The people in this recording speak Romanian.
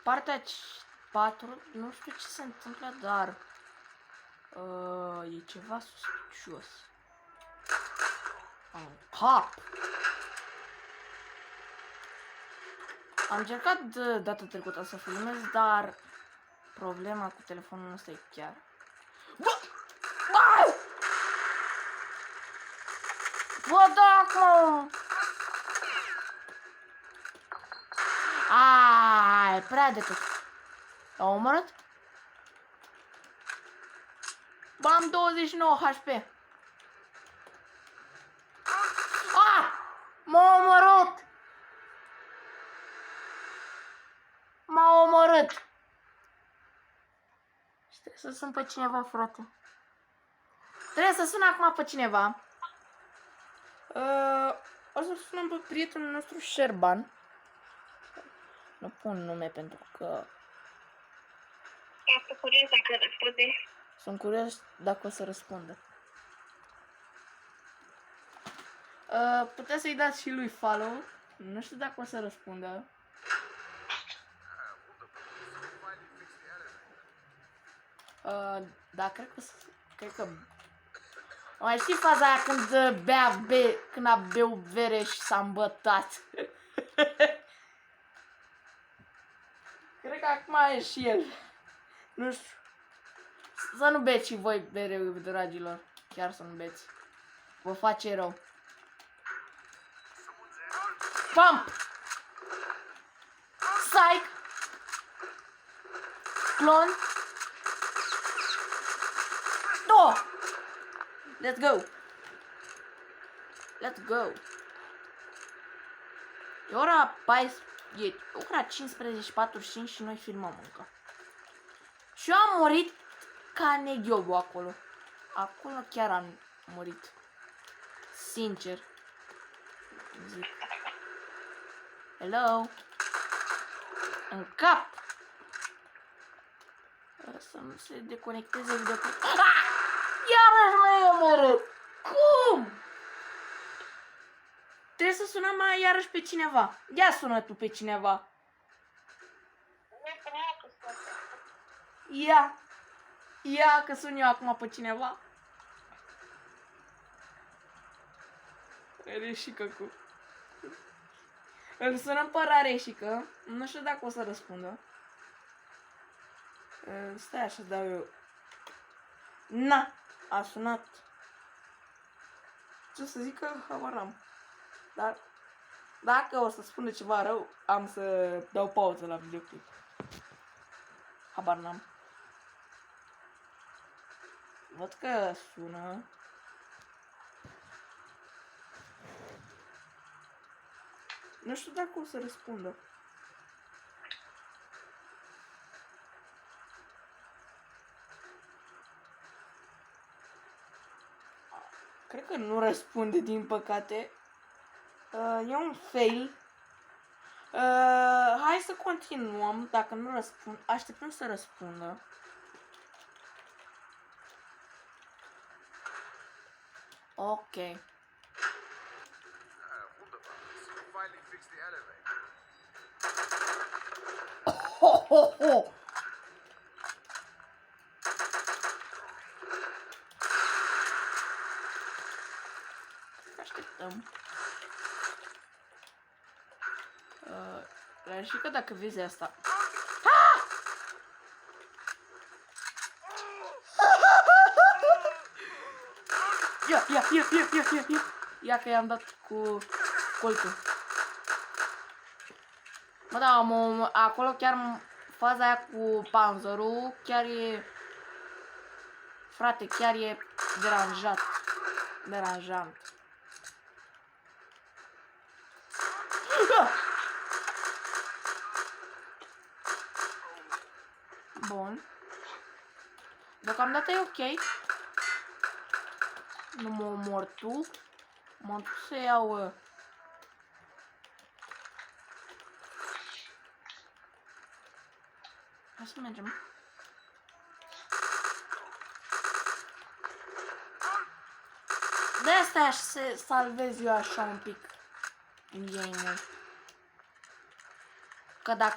partea 4, nu știu ce se întâmplă, dar e ceva suspicios. Cap! Am încercat data trecută să filmez, dar problema cu telefonul ăsta e chiar... Bă, dacă... Ai, prea de tot. L-a omorât? Bă, am 29 HP. M-a omorât! M-a omorât! Și trebuie să sun pe cineva, frate. Trebuie să sun acum pe cineva. O să sunăm pe prietenul nostru Șerban. Nu pun nume pentru că... Sunt curios dacă răspunde. Sunt curios dacă o să răspundă. Puteți să-i dați și lui follow. Nu știu dacă o să răspundă. Da, cred că... Mai știi faza aia când a beu bere și s-a îmbătat? Cred că acum e și el. Nu știu. Să nu beți și voi bere, dragilor. Chiar să nu beți. Vă face rău. Pump! Psych! Clon! Do! Let's go! Let's go! E ora 14, e ora 15:45 și noi filmăm încă. Și eu am murit ca neghiobu acolo. Acolo chiar am murit. Sincer. Zic. Hello? În cap! Să nu se deconecteze videoclip. Iarăși m-ai omorât! Cum? Trebuie să sunăm iarăși pe cineva. Ia sună tu pe cineva. Ia că sun eu acum pe cineva. Rareșică cu... Îl sunăm pe Rareșică. Nu știu dacă o să răspundă. Stai așa, dau eu. Na! A sunat. Ce să zic că habar am. Dar dacă o să spună ceva rău, am să dau pauză la videoclip. Habar n-am. Văd că sună. Nu știu dacă o să răspundă. Cred că nu răspunde, din păcate. E un fail. Hai să continuăm. Dacă nu răspund, așteptăm să răspundă. Ok. Ho, ho, ho. Așteptăm. Și că dacă vezi asta. Ia că i-am dat cu colțul. Mă, da, acolo chiar faza aia cu panzerul chiar e... Frate, chiar e deranjant. Bun. Deocamdată e ok. Nu mă omor tu. Mă duc să iau... Hai să mergem. De asta aș să salvez eu așa un pic game-ul. Că dacă